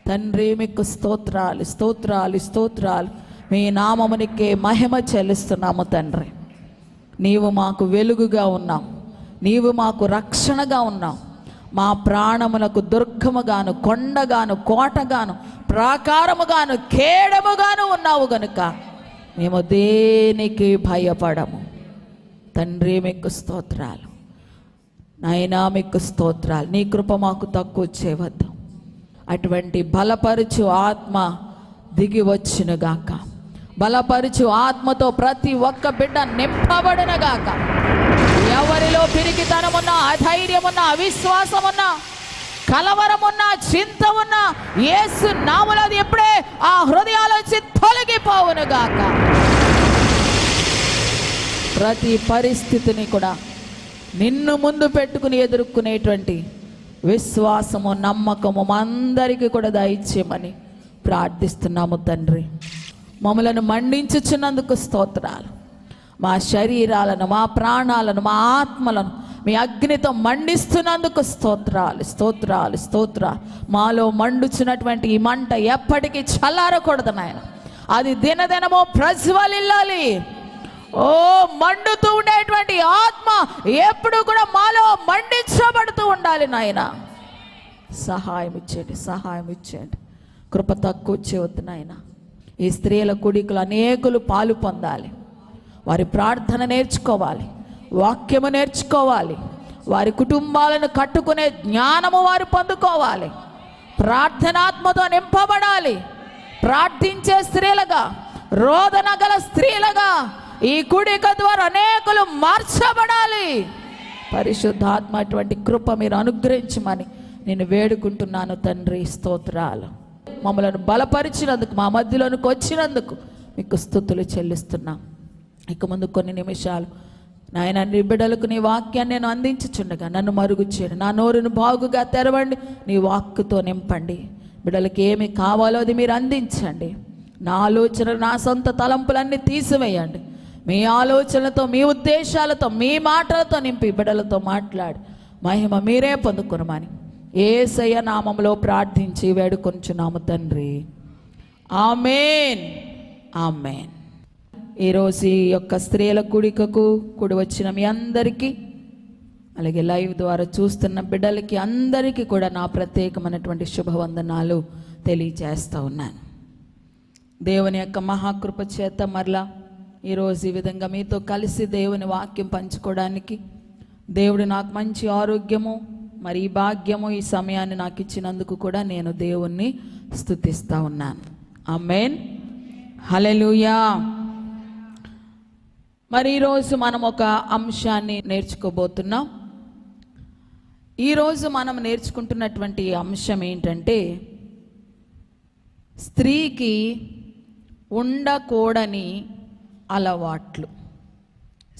తండ్రి మీకు స్తోత్రాలు స్తోత్రాలు స్తోత్రాలు. మీ నామమునికే మహిమ చెల్లిస్తున్నాము తండ్రి. నీవు మాకు వెలుగుగా ఉన్నావు, నీవు మాకు రక్షణగా ఉన్నావు. మా ప్రాణములకు దుర్గముగాను, కొండగాను, కోటగాను, ప్రాకారముగాను, కేడముగాను ఉన్నావు గనుక మేము దేనికి భయపడము. తండ్రి మీకు స్తోత్రాలు నాయనా, మీకు స్తోత్రాలు. నీ కృప మాకు తక్కువ చేయవద్దు. అటువంటి బలపరుచు ఆత్మ దిగి వచ్చునుగాక. బలపరుచు ఆత్మతో ప్రతి ఒక్క బిడ్డ నింపబడునుగాక. ఎవరిలో పిరికితనమున్నా, అధైర్యమున్నా, అవిశ్వాసమున్నా, కలవరమున్నా, చింత ఉన్నా యేసు నామములో అది ఎప్పుడే ఆ హృదయాలోంచి తొలగిపోవునుగాక. ప్రతి పరిస్థితిని కూడా నిన్ను ముందు పెట్టుకుని ఎదుర్కొనేటువంటి విశ్వాసము, నమ్మకము అందరికీ కూడా దయచేయమని ప్రార్థిస్తున్నాము తండ్రి. మమ్మలను మండించుచున్నందుకు స్తోత్రాలు. మా శరీరాలను, మా ప్రాణాలను, మా ఆత్మలను మీ అగ్నితో మండిస్తున్నందుకు స్తోత్రాలు స్తోత్రాలు స్తోత్రాలు. మాలో మండుచున్నటువంటి ఈ మంట ఎప్పటికీ చల్లారకూడదు నాయన. అది దినదినమో ప్రజ్వలిల్లాలి. ఓ మండుతూ ఉండేటువంటి ఆత్మ ఎప్పుడు కూడా మాలో మండించబడుతూ ఉండాలి నాయన. సహాయం ఇచ్చేయండి, సహాయం ఇచ్చేయండి. కృప తక్కువ చేయవద్దు నాయన. ఈ స్త్రీల కుడికలు అనేకులు పాలు పొందాలి. వారి ప్రార్థన నేర్చుకోవాలి, వాక్యము నేర్చుకోవాలి, వారి కుటుంబాలను కట్టుకునే జ్ఞానము వారు పొందుకోవాలి, ప్రార్థనాత్మతో నింపబడాలి. ప్రార్థించే స్త్రీలుగా, రోదన గల స్త్రీలుగా ఈ కుడిక ద్వారా అనేకులు మార్చబడాలి. పరిశుద్ధాత్మ అటువంటి కృప మీరు అనుగ్రహించమని నేను వేడుకుంటున్నాను తండ్రి. స్తోత్రాలు. మమ్మలను బలపరిచినందుకు, మా మధ్యలోనికి వచ్చినందుకు మీకు స్తుతులు చెల్లిస్తున్నాం. ఇక ముందు కొన్ని నిమిషాలు నాయన నీ బిడ్డలకు నీ వాక్యాన్ని నేను అందించుచుండగా నన్ను మరుగు చేయండి. నా నోరును బాగుగా తెరవండి, నీ వాక్కుతో నింపండి. బిడ్డలకు ఏమి కావాలో అది మీరు అందించండి. నా ఆలోచనలు, నా సొంత తలంపులన్నీ తీసివేయండి. మీ ఆలోచనలతో, మీ ఉద్దేశాలతో, మీ మాటలతో నింపి బిడ్డలతో మాట్లాడి మహిమ మీరే పొందుకునమని యేసయ్య నామములో ప్రార్థించి వేడుకొంచున్నాము తండ్రి. ఆమేన్, ఆమేన్. ఈరోజు ఈ యొక్క స్త్రీల కూడికకు కూడి వచ్చిన మీ అందరికీ, అలాగే లైవ్ ద్వారా చూస్తున్న బిడ్డలకి అందరికీ కూడా నా ప్రత్యేకమైనటువంటి శుభవందనాలు తెలియజేస్తూ ఉన్నాను. దేవుని యొక్క మహాకృప చేత మరలా ఈరోజు ఈ విధంగా మీతో కలిసి దేవుని వాక్యం పంచుకోవడానికి దేవుడు నాకు మంచి ఆరోగ్యము, మరి ఈ భాగ్యము, ఈ సమయాన్ని నాకు ఇచ్చినందుకు కూడా నేను దేవుణ్ణి స్తుతిస్తూ ఉన్నాను. ఆమేన్, హల్లెలూయా. మరి ఈరోజు మనం ఒక అంశాన్ని నేర్చుకోబోతున్నాం. ఈరోజు మనం నేర్చుకుంటున్నటువంటి అంశం ఏంటంటే, స్త్రీకి ఉండకూడని అలవాట్లు.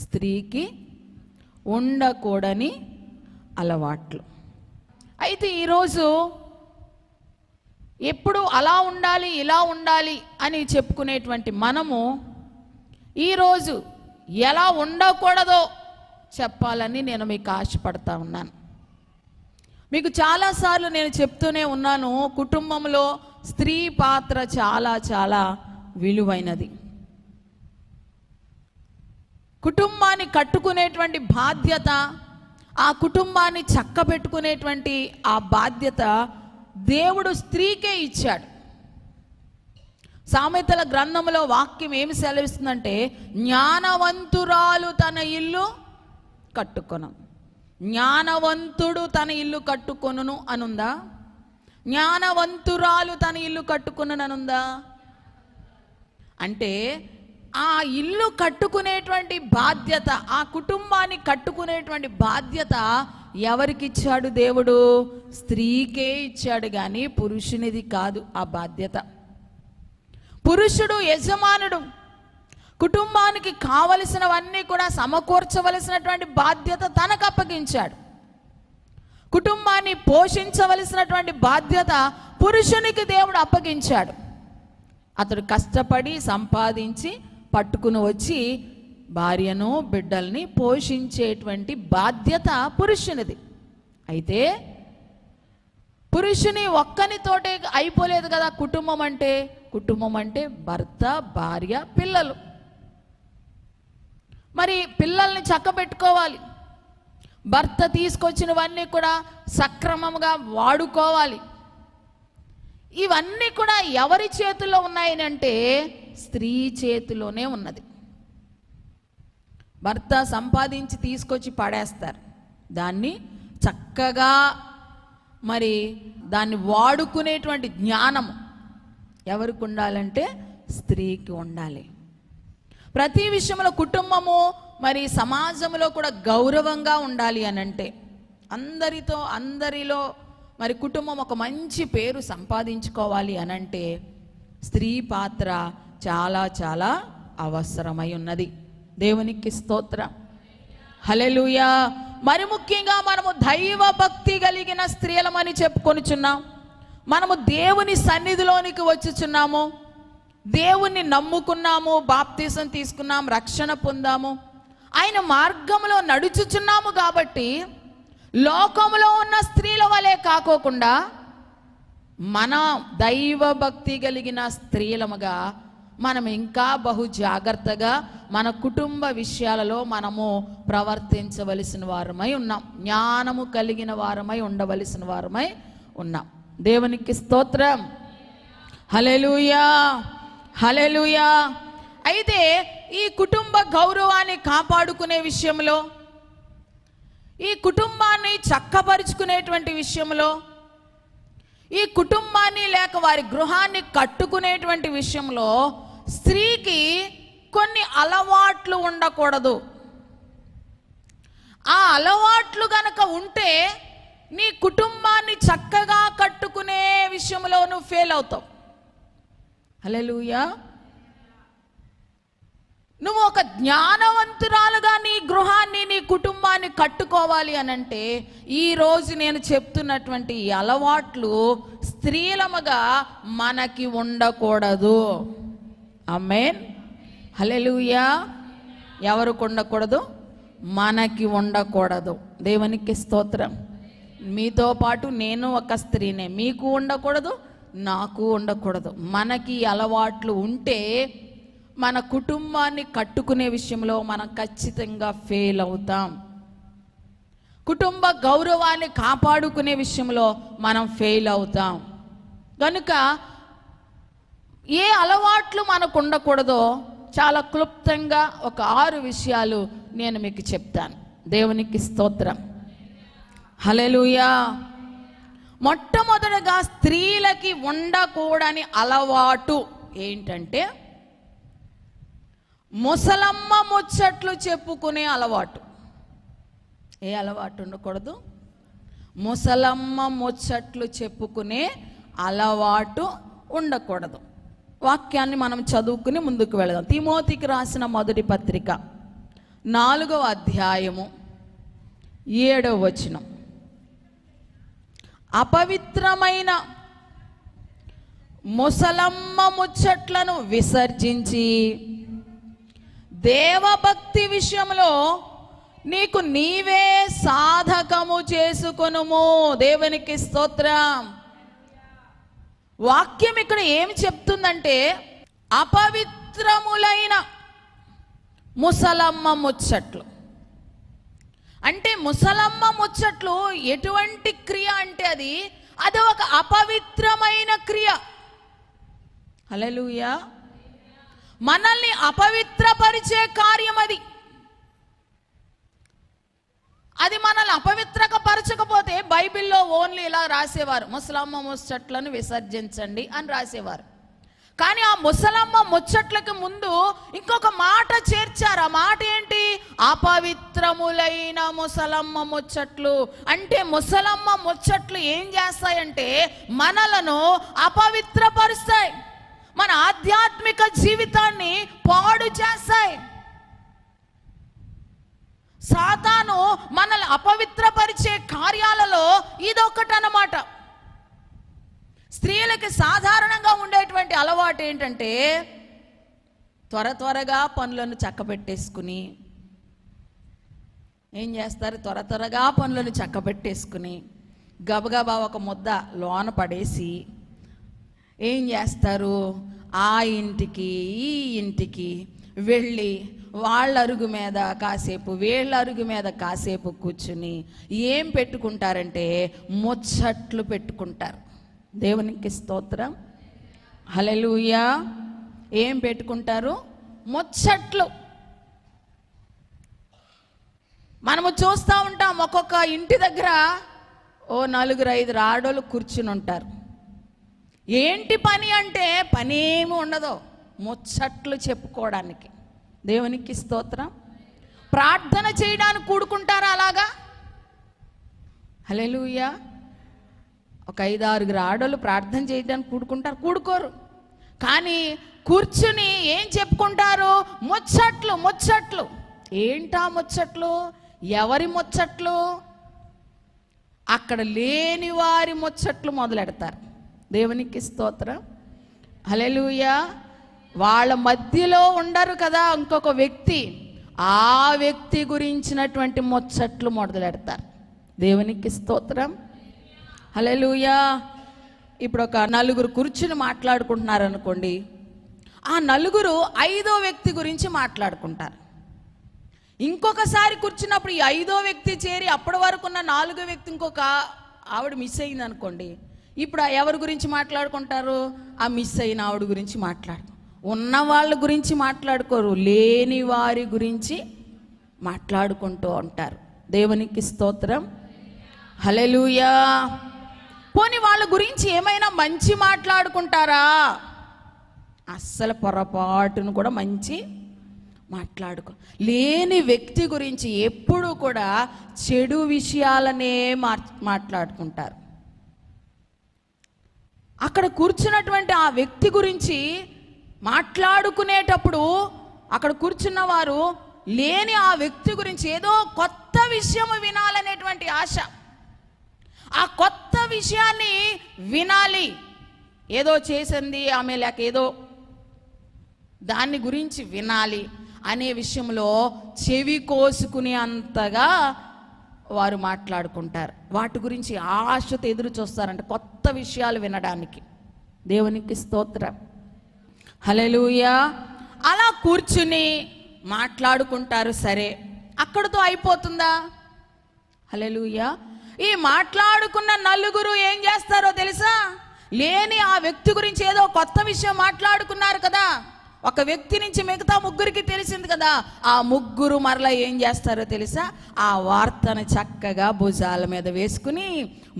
స్త్రీకి ఉండకూడని అలవాట్లు. అయితే ఈరోజు ఎప్పుడు అలా ఉండాలి, ఇలా ఉండాలి అని చెప్పుకునేటువంటి మనము ఈరోజు ఎలా ఉండకూడదో చెప్పాలని నేను మీకు ఆశపడతా ఉన్నాను. మీకు చాలాసార్లు నేను చెప్తూనే ఉన్నాను, కుటుంబంలో స్త్రీ పాత్ర చాలా చాలా విలువైనది. కుటుంబాన్ని కట్టుకునేటువంటి బాధ్యత, ఆ కుటుంబాన్ని చక్కబెట్టుకునేటువంటి ఆ బాధ్యత దేవుడు స్త్రీకే ఇచ్చాడు. సామెతల గ్రంథంలో వాక్యం ఏమి సెలవిస్తుందంటే, జ్ఞానవంతురాలు తన ఇల్లు కట్టుకొను. జ్ఞానవంతుడు తన ఇల్లు కట్టుకొనును అనుందా? జ్ఞానవంతురాలు తన ఇల్లు కట్టుకొనును అనుందా? అంటే ఆ ఇల్లు కట్టుకునేటువంటి బాధ్యత, ఆ కుటుంబాన్ని కట్టుకునేటువంటి బాధ్యత ఎవరికి ఇచ్చాడు దేవుడు? స్త్రీకే ఇచ్చాడు, కానీ పురుషునిది కాదు ఆ బాధ్యత. పురుషుడు యజమానుడు, కుటుంబానికి కావలసినవన్నీ కూడా సమకూర్చవలసినటువంటి బాధ్యత తనకు అప్పగించాడు. కుటుంబాన్ని పోషించవలసినటువంటి బాధ్యత పురుషునికి దేవుడు అప్పగించాడు. అతడు కష్టపడి సంపాదించి పట్టుకుని వచ్చి భార్యను, బిడ్డల్ని పోషించేటువంటి బాధ్యత పురుషునిది. అయితే పురుషుని ఒక్కనితోటే అయిపోలేదు కదా కుటుంబం అంటే. కుటుంబం అంటే భర్త, భార్య, పిల్లలు. మరి పిల్లల్ని చక్కబెట్టుకోవాలి, భర్త తీసుకొచ్చినవన్నీ కూడా సక్రమంగా వాడుకోవాలి. ఇవన్నీ కూడా ఎవరి చేతుల్లో ఉన్నాయనంటే స్త్రీ చేతిలోనే ఉన్నది. భర్త సంపాదించి తీసుకొచ్చి పడేస్తారు, దాన్ని చక్కగా మరి దాన్ని వాడుకునేటువంటి జ్ఞానము ఎవరికి ఉండాలంటే స్త్రీకి ఉండాలి. ప్రతి విషయంలో కుటుంబము మరి సమాజంలో కూడా గౌరవంగా ఉండాలి అనంటే, అందరిలో మరి కుటుంబం ఒక మంచి పేరు సంపాదించుకోవాలి అనంటే స్త్రీ పాత్ర చాలా చాలా అవసరమై ఉన్నది. దేవునికి స్తోత్రం, హల్లెలూయా. మరి ముఖ్యంగా మనము దైవ భక్తి కలిగిన స్త్రీలమని చెప్పుకొనిచున్నాం. మనము దేవుని సన్నిధిలోనికి వచ్చుచున్నాము, దేవుణ్ణి నమ్ముకున్నాము, బాప్తీసం తీసుకున్నాం, రక్షణ పొందాము, ఆయన మార్గంలో నడుచుచున్నాము. కాబట్టి లోకంలో ఉన్న స్త్రీల వలె కాకోకుండా మన దైవ భక్తి కలిగిన స్త్రీలముగా మనం ఇంకా బహు జాగ్రత్తగా మన కుటుంబ విషయాలలో మనము ప్రవర్తించవలసిన వారమై ఉన్నాం. జ్ఞానము కలిగిన వారమై ఉండవలసిన వారమై ఉన్నాం. దేవునికి స్తోత్రం, హల్లెలూయా, హల్లెలూయా. అయితే ఈ కుటుంబ గౌరవాన్ని కాపాడుకునే విషయంలో, ఈ కుటుంబాన్ని చక్కపరుచుకునేటువంటి విషయంలో, ఈ కుటుంబాన్ని లేక వారి గృహాన్ని కట్టుకునేటువంటి విషయంలో స్త్రీకి కొన్ని అలవాట్లు ఉండకూడదు. ఆ అలవాట్లు గనక ఉంటే నీ కుటుంబాన్ని చక్కగా కట్టుకునే విషయంలో నువ్వు ఫెయిల్ అవుతావు. హల్లెలూయా. నువ్వు ఒక జ్ఞానవంతురాలుగా నీ గృహాన్ని, నీ కుటుంబాన్ని కట్టుకోవాలి అనంటే ఈరోజు నేను చెప్తున్నటువంటి ఈ అలవాట్లు స్త్రీలముగా మనకి ఉండకూడదు. ఆమేన్, హల్లెలూయా. ఎవరికి ఉండకూడదు? మనకి ఉండకూడదు. దేవునికి స్తోత్రం. మీతో పాటు నేను ఒక స్త్రీనే, మీకు ఉండకూడదు, నాకు ఉండకూడదు. మనకి అలవాట్లు ఉంటే మన కుటుంబాన్ని కట్టుకునే విషయంలో మనం ఖచ్చితంగా ఫెయిల్ అవుతాం. కుటుంబ గౌరవాన్ని కాపాడుకునే విషయంలో మనం ఫెయిల్ అవుతాం. కనుక ఏ అలవాట్లు మనకు ఉండకూడదో చాలా క్లుప్తంగా ఒక 6 విషయాలు నేను మీకు చెప్తాను. దేవునికి స్తోత్రం, హల్లెలూయా. మొట్టమొదటిగా స్త్రీలకి ఉండకూడని అలవాటు ఏంటంటే ముసలమ్మ ముచ్చట్లు చెప్పుకునే అలవాటు. ఏ అలవాటు ఉండకూడదు? ముసలమ్మ ముచ్చట్లు చెప్పుకునే అలవాటు ఉండకూడదు. వాక్యాన్ని మనం చదువుకుని ముందుకు వెళదాం. తిమోతికి రాసిన మొదటి పత్రిక 4వ అధ్యాయము 7వ వచనం. అపవిత్రమైన ముసలమ్మ ముచ్చట్లను విసర్జించి దేవభక్తి విషయంలో నీకు నీవే సాధకము చేసుకొనుము. దేవునికి స్తోత్రం. వాక్యం ఇక్కడ ఏమి చెప్తుందంటే అపవిత్రములైన ముసలమ్మ ముచ్చట్లు. అంటే ముసలమ్మ ముచ్చట్లు ఎటువంటి క్రియ అంటే అది ఒక అపవిత్రమైన క్రియ. హల్లెలూయా. మనల్ని అపవిత్రపరిచే కార్యం అది మనల్ని అపవిత్రపరచకపోతే బైబిల్లో ఓన్లీ ఇలా రాసేవారు, ముసలమ్మ ముచ్చట్లను విసర్జించండి అని రాసేవారు. కానీ ఆ ముసలమ్మ ముచ్చట్లకి ముందు ఇంకొక మాట చేర్చారు. ఆ మాట ఏంటి? అపవిత్రములైన ముసలమ్మ ముచ్చట్లు. అంటే ముసలమ్మ ముచ్చట్లు ఏం చేస్తాయంటే మనలను అపవిత్రపరుస్తాయి, మన ఆధ్యాత్మిక జీవితాన్ని పాడు చేస్తాయి. సాతాను మనల్ని అపవిత్రపరిచే కార్యాలలో ఇదొకటన్నమాట. స్త్రీలకి సాధారణంగా ఉండేటువంటి అలవాటు ఏంటంటే త్వరగా పనులను చక్కబెట్టేసుకుని ఏం చేస్తారు? త్వరగా పనులను చక్కబెట్టేసుకుని గబగబా ఒక ముద్ద లోన పడేసి ఏం చేస్తారు, ఆ ఇంటికి ఈ ఇంటికి వెళ్ళి వాళ్ళ అరుగు మీద కాసేపు వీళ్ళ అరుగు మీద కాసేపు కూర్చుని ఏం పెట్టుకుంటారంటే ముచ్చట్లు పెట్టుకుంటారు. దేవునికి స్తోత్రం, హల్లెలూయా. ఏం పెట్టుకుంటారు? ముచ్చట్లు. మనము చూస్తూ ఉంటాం, ఒక్కొక్క ఇంటి దగ్గర ఓ 4-5 ఆడోళ్ళు కూర్చుని ఉంటారు. ఏంటి పని అంటే పనేమి ఉండదు, ముచ్చట్లు చెప్పుకోవడానికి. దేవునికి స్తోత్రం. ప్రార్థన చేయడానికి కూడుకుంటారా అలాగా? హల్లెలూయా. ఒక 5-6 ఆడోళ్ళు ప్రార్థన చేయడానికి కూడుకుంటారు? కూడుకోరు. కానీ కూర్చుని ఏం చెప్పుకుంటారు? ముచ్చట్లు. ముచ్చట్లు ఏంటా ముచ్చట్లు? ఎవరి ముచ్చట్లు? అక్కడ లేని వారి ముచ్చట్లు మొదలెడతారు. దేవునికి స్తోత్రం, హల్లెలూయా. వాళ్ళ మధ్యలో ఉండరు కదా ఇంకొక వ్యక్తి, ఆ వ్యక్తి గురించినటువంటి ముచ్చట్లు మొదలెడతారు. దేవునికి స్తోత్రం, హల్లెలూయా. ఇప్పుడు ఒక 4 కూర్చుని మాట్లాడుకుంటున్నారు అనుకోండి, ఆ 4 5వ వ్యక్తి గురించి మాట్లాడుకుంటారు. ఇంకొకసారి కూర్చున్నప్పుడు ఈ 5వ వ్యక్తి చేరి అప్పటి వరకు ఉన్న 4వ వ్యక్తి ఇంకొక ఆవిడ మిస్ అయింది అనుకోండి, ఇప్పుడు ఎవరి గురించి మాట్లాడుకుంటారు? ఆ మిస్ అయిన ఆవిడ గురించి ఉన్న వాళ్ళ గురించి మాట్లాడుకోరు, లేని వారి గురించి మాట్లాడుకుంటూ ఉంటారు. దేవునికి స్తోత్రం, హల్లెలూయా. పోనీ వాళ్ళ గురించి ఏమైనా మంచి మాట్లాడుకుంటారా? అస్సలు పొరపాటును కూడా మంచి మాట్లాడుకో. లేని వ్యక్తి గురించి ఎప్పుడు కూడా చెడు విషయాలనే మాట్లాడుకుంటారు. అక్కడ కూర్చున్నటువంటి ఆ వ్యక్తి గురించి మాట్లాడుకునేటప్పుడు అక్కడ కూర్చున్న వారు లేని ఆ వ్యక్తి గురించి ఏదో కొత్త విషయం వినాలనేటువంటి ఆశ, ఆ కొత్త విషయాన్ని వినాలి. ఏదో చేసింది ఆమె, లేక ఏదో దాన్ని గురించి వినాలి అనే విషయంలో చెవి కోసుకునే అంతగా వారు మాట్లాడుకుంటారు. వాటి గురించి ఆశతో ఎదురు చూస్తారంట, కొత్త విషయాలు వినడానికి. దేవునికి స్తోత్రం, హల్లెలూయా. అలా కూర్చుని మాట్లాడుకుంటారు. సరే, అక్కడితో అయిపోతుందా? హల్లెలూయా. ఈ మాట్లాడుకున్న 4 ఏం చేస్తారో తెలుసా? లేని ఆ వ్యక్తి గురించి ఏదో కొత్త విషయం మాట్లాడుకున్నారు కదా, ఒక వ్యక్తి నుంచి మిగతా 3కి తెలిసింది కదా, ఆ 3 మరలా ఏం చేస్తారో తెలుసా? ఆ వార్తను చక్కగా భుజాల మీద వేసుకుని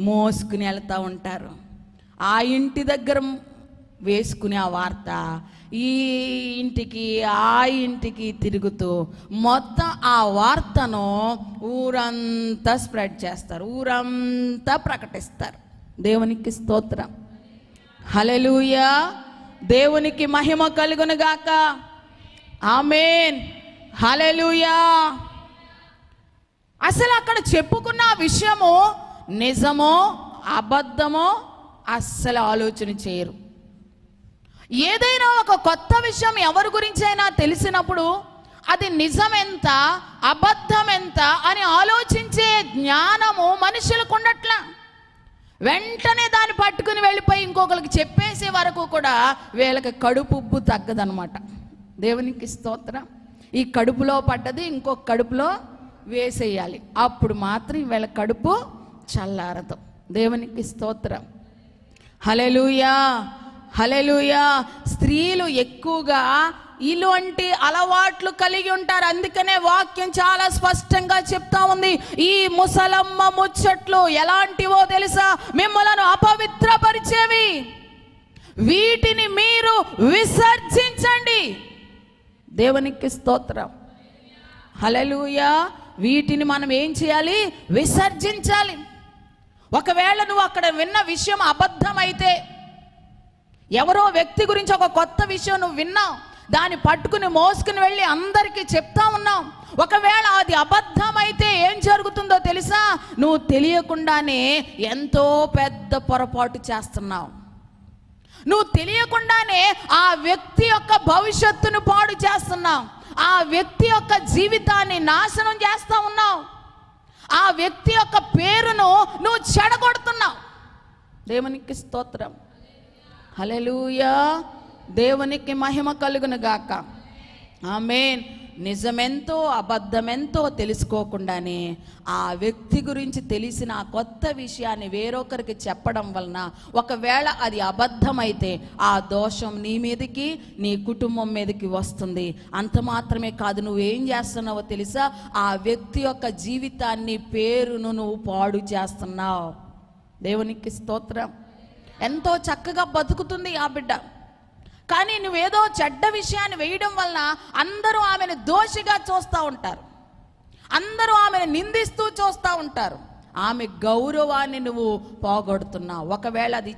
మోసుకుని వెళ్తూ ఉంటారు. ఆ ఇంటి దగ్గర వేసుకుని ఆ వార్త ఈ ఇంటికి ఆ ఇంటికి తిరుగుతూ మొత్తం ఆ వార్తను ఊరంతా స్ప్రెడ్ చేస్తారు, ఊరంతా ప్రకటిస్తారు. దేవునికి స్తోత్రం, హల్లెలూయా. దేవునికి మహిమ కలుగును గాక, ఆమేన్, హల్లెలూయా. అసలు అక్కడ చెప్పుకున్న విషయము నిజమో అబద్ధమో అస్సలు ఆలోచన చేయరు. ఏదైనా ఒక కొత్త విషయం ఎవరి గురించి అయినా తెలిసినప్పుడు అది నిజమెంత అబద్ధం ఎంత అని ఆలోచించే జ్ఞానము మనుషులకు ఉండట్లా. వెంటనే దాన్ని పట్టుకుని వెళ్ళిపోయి ఇంకొకరికి చెప్పేసే వరకు కూడా వీళ్ళకి కడుపు ఉబ్బు తగ్గదనమాట. దేవునికి స్తోత్రం. ఈ కడుపులో పడ్డది ఇంకొక కడుపులో వేసేయాలి, అప్పుడు మాత్రం వీళ్ళ కడుపు చల్లారదు. దేవునికి స్తోత్రం, హల్లెలూయా, హల్లెలూయా. స్త్రీలు ఎక్కువగా ఇలాంటి అలవాట్లు కలిగి ఉంటారు. అందుకనే వాక్యం చాలా స్పష్టంగా చెప్తా ఉంది, ఈ ముసలమ్మ ముచ్చట్లు ఎలాంటివో తెలుసా? మిమ్మలను అపవిత్రపరిచేవి, వీటిని మీరు విసర్జించండి. దేవునికి స్తోత్రం, హల్లెలూయా. వీటిని మనం ఏం చేయాలి? విసర్జించాలి. ఒకవేళ నువ్వు అక్కడ విన్న విషయం అబద్ధమైతే, ఎవరో వ్యక్తి గురించి ఒక కొత్త విషయం నువ్వు విన్నావు, దాన్ని పట్టుకుని మోసుకుని వెళ్ళి అందరికీ చెప్తా ఉన్నావు, ఒకవేళ అది అబద్ధమైతే ఏం జరుగుతుందో తెలుసా? నువ్వు తెలియకుండానే ఎంతో పెద్ద పొరపాటు చేస్తున్నావు. నువ్వు తెలియకుండానే ఆ వ్యక్తి యొక్క భవిష్యత్తును పాడు చేస్తున్నావు, ఆ వ్యక్తి యొక్క జీవితాన్ని నాశనం చేస్తా ఉన్నావు. ఆ వ్యక్తి యొక్క పేరును నువ్వు చెడగొడుతున్నావు. దేవునికి స్తోత్రం, హల్లెలూయా. దేవునికి మహిమ కలుగును గాక, ఆమేన్. నిజమెంతో అబద్ధమెంతో తెలుసుకోకుండానే ఆ వ్యక్తి గురించి తెలిసిన ఆ కొత్త విషయాన్ని వేరొకరికి చెప్పడం వలన ఒకవేళ అది అబద్ధమైతే ఆ దోషం నీ మీదకి, నీ కుటుంబం మీదకి వస్తుంది. అంత మాత్రమే కాదు, నువ్వేం చేస్తున్నావో తెలుసా? ఆ వ్యక్తి యొక్క జీవితాన్ని, పేరును నువ్వు పాడు చేస్తున్నావు. దేవునికి స్తోత్రం. ఎంతో చక్కగా బతుకుతుంది ఆ బిడ్డ, కానీ నువ్వేదో చెడ్డ విషయాన్ని వేయడం వలన అందరూ ఆమెను దోషిగా చూస్తూ ఉంటారు, అందరూ ఆమెను నిందిస్తూ చూస్తూ ఉంటారు. ఆమె గౌరవాన్ని నువ్వు పోగొడుతున్నావు. ఒకవేళ అది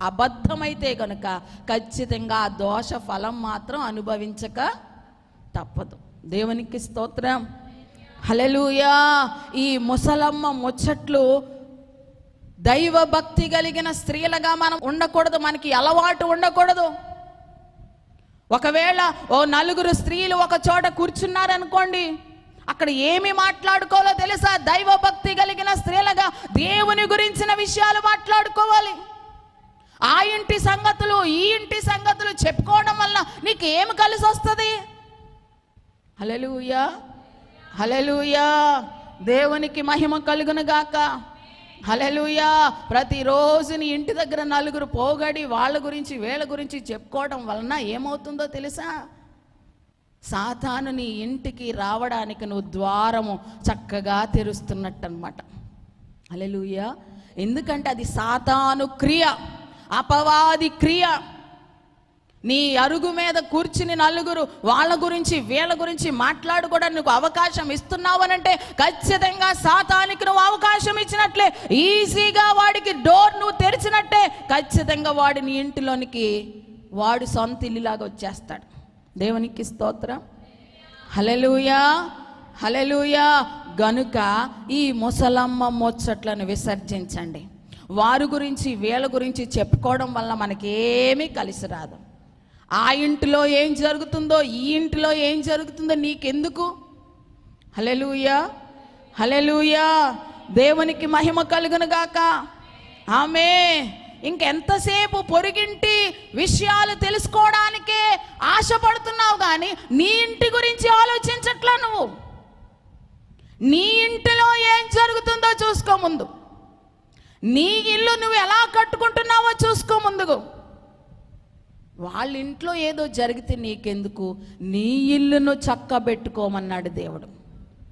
అబద్ధమైతే కనుక ఖచ్చితంగా ఆ దోష ఫలం మాత్రం అనుభవించక తప్పదు. దేవునికి స్తోత్రం, హల్లెలూయా. ఈ ముసలమ్మ ముచ్చట్లు దైవ భక్తి కలిగిన స్త్రీలుగా మనం ఉండకూడదు, మనకి అలవాటు ఉండకూడదు. ఒకవేళ ఓ నలుగురు స్త్రీలు ఒక చోట కూర్చున్నారనుకోండి, అక్కడ ఏమి మాట్లాడుకోవాలో తెలుసా? దైవ భక్తి కలిగిన స్త్రీలుగా దేవుని గురించిన విషయాలు మాట్లాడుకోవాలి. ఆ ఇంటి సంగతులు, ఈ ఇంటి సంగతులు చెప్పుకోవడం వల్ల నీకు ఏమి కలిసి వస్తుంది? హల్లెలూయా, హల్లెలూయా. దేవునికి మహిమ కలుగును గాక, హల్లెలూయా. ప్రతిరోజు నీ ఇంటి దగ్గర నలుగురు పోగడి వాళ్ళ గురించి వీళ్ళ గురించి చెప్పుకోవడం వలన ఏమవుతుందో తెలుసా? సాతాను నీ ఇంటికి రావడానికి నువ్వు ద్వారము చక్కగా తెరుస్తున్నట్టు అనమాట. హల్లెలూయా. ఎందుకంటే అది సాతాను క్రియ, అపవాది క్రియ. నీ అరుగు మీద కూర్చుని నలుగురు వాళ్ళ గురించి వీళ్ళ గురించి మాట్లాడుకోవడానికి నువ్వు అవకాశం ఇస్తున్నావు అనంటే ఖచ్చితంగా సాతానికి నువ్వు అవకాశం ఇచ్చినట్లే, ఈజీగా వాడికి డోర్ నువ్వు తెరిచినట్టే. ఖచ్చితంగా వాడి నీ ఇంటిలోనికి వాడు సొంత ఇల్లులాగా వచ్చేస్తాడు. దేవునికి స్తోత్రం, హల్లెలూయా, హల్లెలూయా. గనుక ఈ ముసలమ్మ ముచ్చట్లను విసర్జించండి. వారి గురించి వీళ్ళ గురించి చెప్పుకోవడం వల్ల మనకేమీ కలిసి రాదు. ఆ ఇంటిలో ఏం జరుగుతుందో, ఈ ఇంటిలో ఏం జరుగుతుందో నీకెందుకు? హల్లెలూయా, హల్లెలూయా. దేవునికి మహిమ కలుగును గాక, ఆమేన్. ఇంకెంతసేపు పొరుగింటి విషయాలు తెలుసుకోవడానికే ఆశపడుతున్నావు కానీ నీ ఇంటి గురించి ఆలోచించట్లా. నువ్వు నీ ఇంటిలో ఏం జరుగుతుందో చూసుకో ముందు. నీ ఇల్లు నువ్వు ఎలా కట్టుకుంటున్నావో చూసుకో ముందుకు. వాళ్ళ ఇంట్లో ఏదో జరిగితే నీకెందుకు? నీ ఇల్లును చక్కబెట్టుకోమన్నాడు దేవుడు.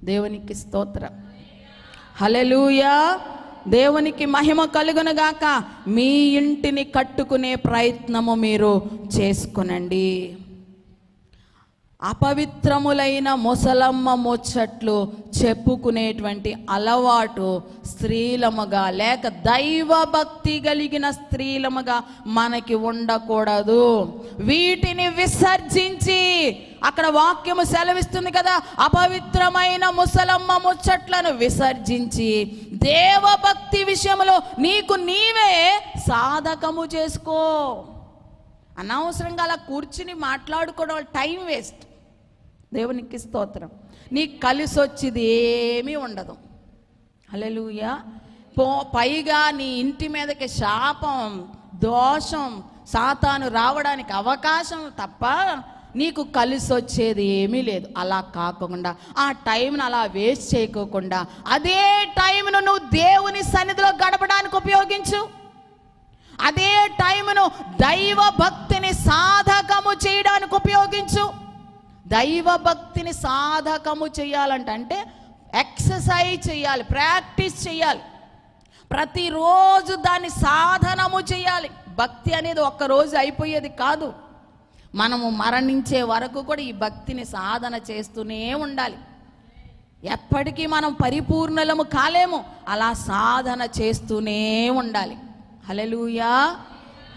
దేవునికి స్తోత్రం, హల్లెలూయా. దేవునికి మహిమ కలుగును గాక. మీ ఇంటిని కట్టుకునే ప్రయత్నము మీరు చేసుకునండి. అపవిత్రములైన ముసలమ్మ ముచ్చట్లు చెప్పుకునేటువంటి అలవాటు స్త్రీలముగా లేక దైవ భక్తి కలిగిన స్త్రీలముగా మనకి ఉండకూడదు. వీటిని విసర్జించి, అక్కడ వాక్యము సెలవిస్తుంది కదా, అపవిత్రమైన ముసలమ్మ ముచ్చట్లను విసర్జించి దేవభక్తి విషయంలో నీకు నీవే సాధకము చేసుకో. అనవసరంగా అలా కూర్చుని మాట్లాడుకోవడం టైం వేస్ట్. దేవునికి స్తోత్రం. నీకు కలిసి వచ్చేది ఏమీ ఉండదు. హల్లెలూయా. పైగా నీ ఇంటి మీదకి శాపం, దోషం, సాతాను రావడానికి అవకాశం తప్ప నీకు కలిసి వచ్చేది ఏమీ లేదు. అలా కాకుండా ఆ టైంను అలా వేస్ట్ చేయకోకుండా అదే టైంను నువ్వు దేవుని సన్నిధిలో గడపడానికి ఉపయోగించు. అదే టైంను దైవ భక్తిని సాధకము చేయడానికి ఉపయోగించు. దైవ భక్తిని సాధకము చేయాలంటే ఎక్సర్సైజ్ చేయాలి, ప్రాక్టీస్ చేయాలి, ప్రతిరోజు దాన్ని సాధనము చేయాలి. భక్తి అనేది ఒక్కరోజు అయిపోయేది కాదు. మనము మరణించే వరకు కూడా ఈ భక్తిని సాధన చేస్తూనే ఉండాలి. ఎప్పటికీ మనం పరిపూర్ణలము కాలేము, అలా సాధన చేస్తూనే ఉండాలి. హల్లెలూయా,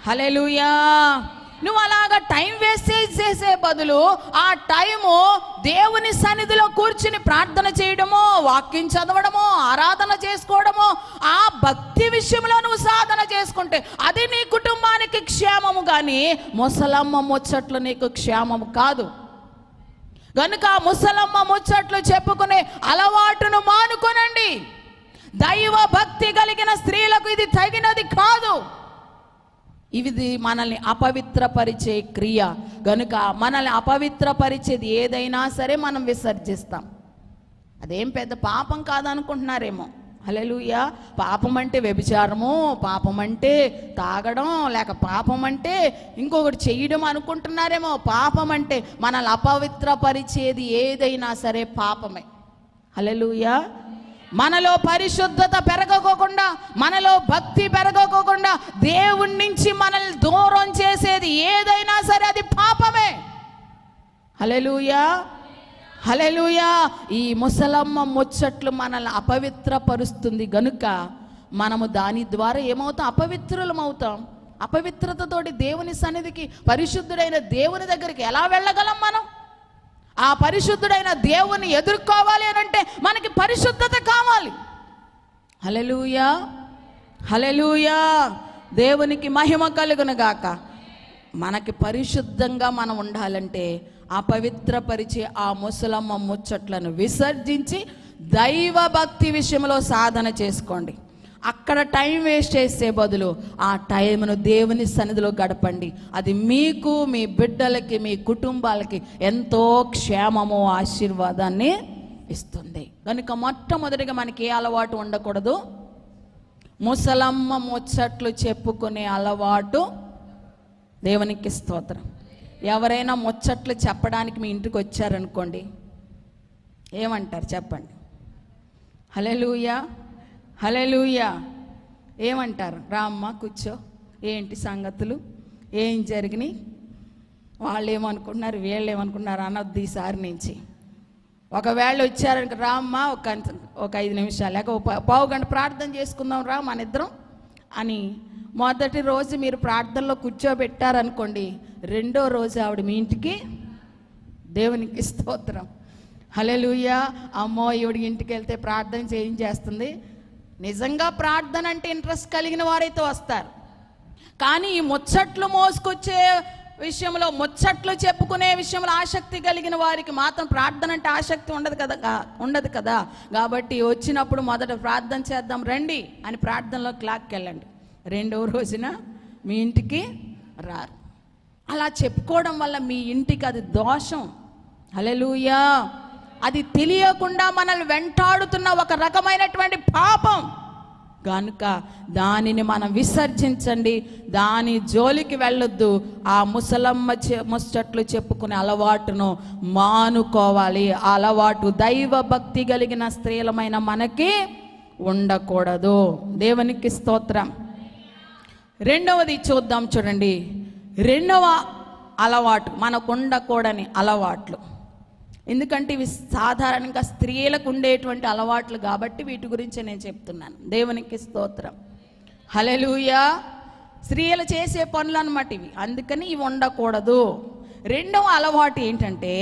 హల్లెలూయా. నువ్వు అలాగా టైం వేస్ట్ చేసే బదులు ఆ టైము దేవుని సన్నిధిలో కూర్చుని ప్రార్థన చేయడమో, వాక్యం చదవడమో, ఆరాధన చేసుకోవడమో, ఆ భక్తి విషయంలో నువ్వు సాధన చేసుకుంటే అది నీ కుటుంబానికి క్షేమము. కానీ ముసలమ్మ ముచ్చట్లు నీకు క్షేమము కాదు. కనుక ముసలమ్మ ముచ్చట్లు చెప్పుకునే అలవాటును మానుకొనండి. దైవ భక్తి కలిగిన స్త్రీలకు ఇది తగినది కాదు. ఇది మనల్ని అపవిత్రపరిచే క్రియ గనుక మనల్ని అపవిత్రపరిచేది ఏదైనా సరే మనం విసర్జిస్తాం. అదేం పెద్ద పాపం కాదనుకుంటున్నారేమో. హల్లెలూయా. పాపం అంటే వ్యభిచారము, పాపం అంటే తాగడం, లేక పాపం అంటే ఇంకొకటి చేయడం అనుకుంటున్నారేమో. పాపం అంటే మనల్ని అపవిత్రపరిచేది ఏదైనా సరే పాపమే. హల్లెలూయా. మనలో పరిశుద్ధత పెరగకోకుండా, మనలో భక్తి పెరగకోకుండా దేవుడి నుంచి మనల్ని దూరం చేసేది ఏదైనా సరే అది పాపమే. హల్లెలూయా, హల్లెలూయా. ఈ ముసలమ్మ ముచ్చట్లు మనల్ని అపవిత్రపరుస్తుంది గనుక మనము దాని ద్వారా ఏమవుతాం? అపవిత్రులం అవుతాం. అపవిత్రతతోటి దేవుని సన్నిధికి, పరిశుద్ధుడైన దేవుని దగ్గరికి ఎలా వెళ్ళగలం మనం? ఆ పరిశుద్ధుడైన దేవుని ఎదుర్కోవాలి అని అంటే మనకి పరిశుద్ధత కావాలి. హల్లెలూయా, హల్లెలూయా. దేవునికి మహిమ కలుగును గాక. మనకి పరిశుద్ధంగా మనం ఉండాలంటే అపవిత్రపరిచే ఆ ముసలమ్మ ముచ్చట్లను విసర్జించి దైవ భక్తి విషయంలో సాధన చేసుకోండి. అక్కడ టైం వేస్ట్ చేసే బదులు ఆ టైంను దేవుని సన్నిధిలో గడపండి. అది మీకు, మీ బిడ్డలకి, మీ కుటుంబాలకి ఎంతో క్షేమము, ఆశీర్వాదాన్ని ఇస్తుంది. కనుక మొట్టమొదటిగా మనకి ఏ అలవాటు ఉండకూడదు? ముసలమ్మ ముచ్చట్లు చెప్పుకునే అలవాటు. దేవునికి స్తోత్రం. ఎవరైనా ముచ్చట్లు చెప్పడానికి మీ ఇంటికి వచ్చారనుకోండి, ఏమంటారు చెప్పండి? హల్లెలూయా, హల్లెలూయా. ఏమంటారు? రామ్మ కూర్చో, ఏంటి సంగతులు, ఏం జరిగినాయి, వాళ్ళు ఏమనుకుంటున్నారు, వీళ్ళు ఏమనుకుంటున్నారు అనొద్దు ఈసారి నుంచి. ఒకవేళ వచ్చారనుకో, రామ్మ ఒక 5 నిమిషాలు లేక పావు గంట ప్రార్థన చేసుకుందాం రా మన ఇద్దరం అని మొదటి రోజు మీరు ప్రార్థనలో కూర్చోబెట్టారనుకోండి, రెండో రోజు ఆవిడ మీ ఇంటికి, దేవునికి స్తోత్రం, హల్లెలూయా. అమ్మో ఈవిడ ఇంటికి వెళ్తే ప్రార్థన చేయించేస్తుంది. నిజంగా ప్రార్థన అంటే ఇంట్రెస్ట్ కలిగిన వారైతే వస్తారు. కానీ ఈ ముచ్చట్లు మోసుకొచ్చే విషయంలో, ముచ్చట్లు చెప్పుకునే విషయంలో ఆసక్తి కలిగిన వారికి మాత్రం ప్రార్థన అంటే ఆసక్తి ఉండదు కదా. కాబట్టి వచ్చినప్పుడు మొదట ప్రార్థన చేద్దాం రండి అని ప్రార్థనలో క్లాక్కి వెళ్ళండి. రెండవ రోజున మీ ఇంటికి రారు. అలా చెప్పుకోవడం వల్ల మీ ఇంటికి అది దోషం. హల్లెలూయా. అది తెలియకుండా మనల్ని వెంటాడుతున్న ఒక రకమైనటువంటి పాపం కనుక దానిని మనం విసర్జించండి. దాని జోలికి వెళ్ళొద్దు. ఆ ముసలమ్మ ముచ్చట్లు చెప్పుకునే అలవాటును మానుకోవాలి. ఆ అలవాటు దైవ భక్తి కలిగిన స్త్రీలమైన మనకి ఉండకూడదు. దేవునికి స్తోత్రం. రెండవది చూద్దాం, చూడండి. రెండవ అలవాటు మనకు ఉండకూడని అలవాట్లు. ఎందుకంటే ఇవి సాధారణంగా స్త్రీలకు ఉండేటువంటి అలవాట్లు కాబట్టి వీటి గురించి నేను చెప్తున్నాను. దేవునికి స్తోత్రం, హల్లెలూయా. స్త్రీలు చేసే పనులు అన్నమాట ఇవి, అందుకని ఇవి ఉండకూడదు. రెండవ అలవాటు ఏంటంటే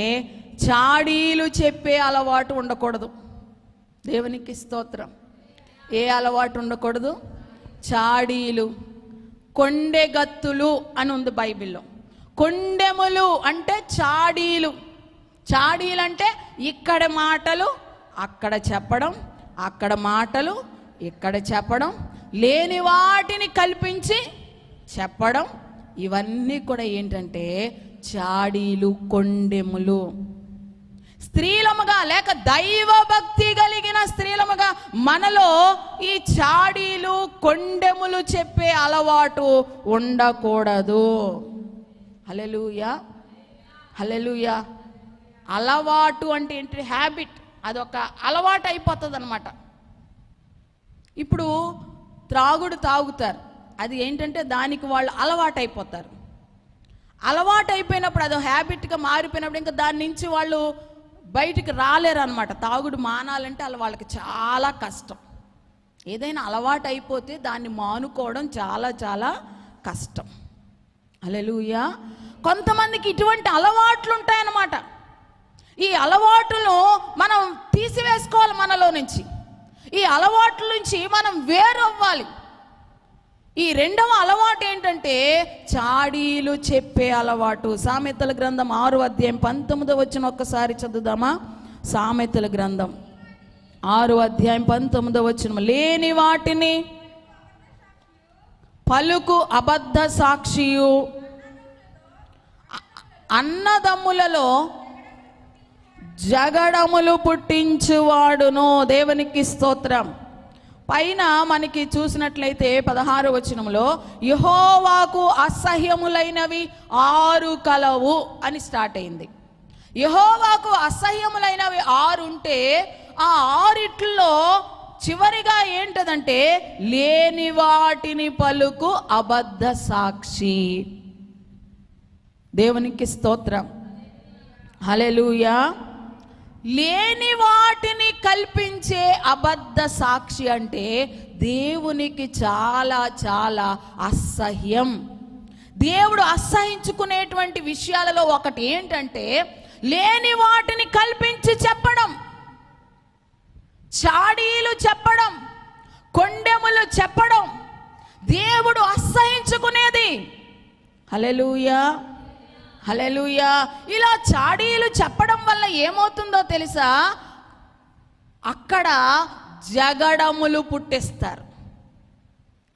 చాడీలు చెప్పే అలవాటు ఉండకూడదు. దేవునికి స్తోత్రం. ఏ అలవాటు ఉండకూడదు? చాడీలు. కొండెగత్తులు అని ఉంది బైబిల్లో. కొండెములు అంటే చాడీలు. చాడీలు అంటే ఇక్కడ మాటలు అక్కడ చెప్పడం, అక్కడ మాటలు ఇక్కడ చెప్పడం, లేని వాటిని కల్పించి చెప్పడం, ఇవన్నీ కూడా ఏంటంటే చాడీలు, కొండెములు. స్త్రీలముగా లేక దైవ భక్తి కలిగిన స్త్రీలముగా మనలో ఈ చాడీలు, కొండెములు చెప్పే అలవాటు ఉండకూడదు. హల్లెలూయా, హల్లెలూయా. అలవాటు అంటే ఏంటి? హ్యాబిట్. అదొక అలవాటు అయిపోతుంది అన్నమాట. ఇప్పుడు తాగుతారు, అది ఏంటంటే దానికి వాళ్ళు అలవాటు అయిపోతారు. అలవాటు అయిపోయినప్పుడు అదో హ్యాబిట్గా మారిపోయినప్పుడు ఇంకా దాని నుంచి వాళ్ళు బయటికి రాలేరు అనమాట. తాగుడు మానాలంటే వాళ్ళకి చాలా కష్టం. ఏదైనా అలవాటు అయిపోతే దాన్ని మానుకోవడం చాలా చాలా కష్టం. హల్లెలూయా. కొంతమందికి ఇటువంటి అలవాట్లు ఉంటాయన్నమాట. ఈ అలవాటును మనం తీసివేసుకోవాలి మనలో నుంచి. ఈ అలవాట్ల నుంచి మనం వేరవ్వాలి. ఈ రెండవ అలవాటు ఏంటంటే చాడీలు చెప్పే అలవాటు. సామెతల గ్రంథం 6వ అధ్యాయం 19వ వచనం ఒక్కసారి చదువుదామా? సామెతల గ్రంథం 6:19 లేని వాటిని పలుకు అబద్ధ సాక్షియు, అన్నదమ్ములలో జగడములు పుట్టించువాడును. దేవునికి స్తోత్రం. పైన మనకి చూసినట్లయితే 16 యెహోవాకు అసహ్యములైనవి 6 కలవు అని స్టార్ట్ అయింది. యెహోవాకు అసహ్యములైనవి 6 ఉంటే ఆ 6 చివరిగా ఏంటదంటే లేని వాటిని పలుకు అబద్ధ సాక్షి. దేవునికి స్తోత్రం. హల్లెలూయా. లేని వాటిని కల్పించే అబద్ధ సాక్షి అంటే దేవునికి చాలా చాలా అసహ్యం. దేవుడు అసహించుకునేటువంటి విషయాలలో ఒకటి ఏంటంటే లేని వాటిని కల్పించి చెప్పడం, చాడీలు చెప్పడం, కొండెములు చెప్పడం దేవుడు అసహించుకునేది. హల్లెలూయా, హల్లెలూయా. ఇలా చాడీలు చెప్పడం వల్ల ఏమవుతుందో తెలుసా? అక్కడ జగడములు పుట్టిస్తారు.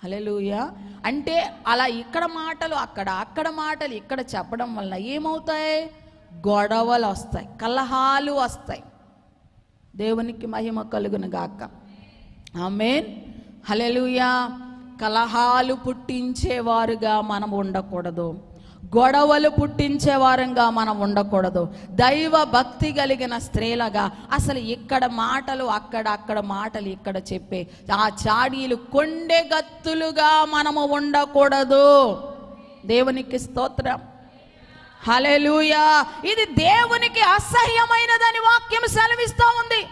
హల్లెలూయా. అంటే అలా ఇక్కడ మాటలు అక్కడ, అక్కడ మాటలు ఇక్కడ చెప్పడం వల్ల ఏమవుతాయి? గొడవలు వస్తాయి, కలహాలు వస్తాయి. దేవునికి మహిమ కలుగును గాక. ఆమేన్. హల్లెలూయా. కలహాలు పుట్టించేవారుగా మనం ఉండకూడదు, గొడవలు పుట్టించేవారంగా మనం ఉండకూడదు. దైవ భక్తి కలిగిన స్త్రీలుగా అసలు ఇక్కడ మాటలు అక్కడ, అక్కడ మాటలు ఇక్కడ చెప్పే ఆ చాడీలు కొండెగత్తులుగా మనము ఉండకూడదు. దేవునికి స్తోత్రం. హల్లెలూయా. ఇది దేవునికి అసహ్యమైనదని వాక్యం సెలవిస్తూ ఉంది.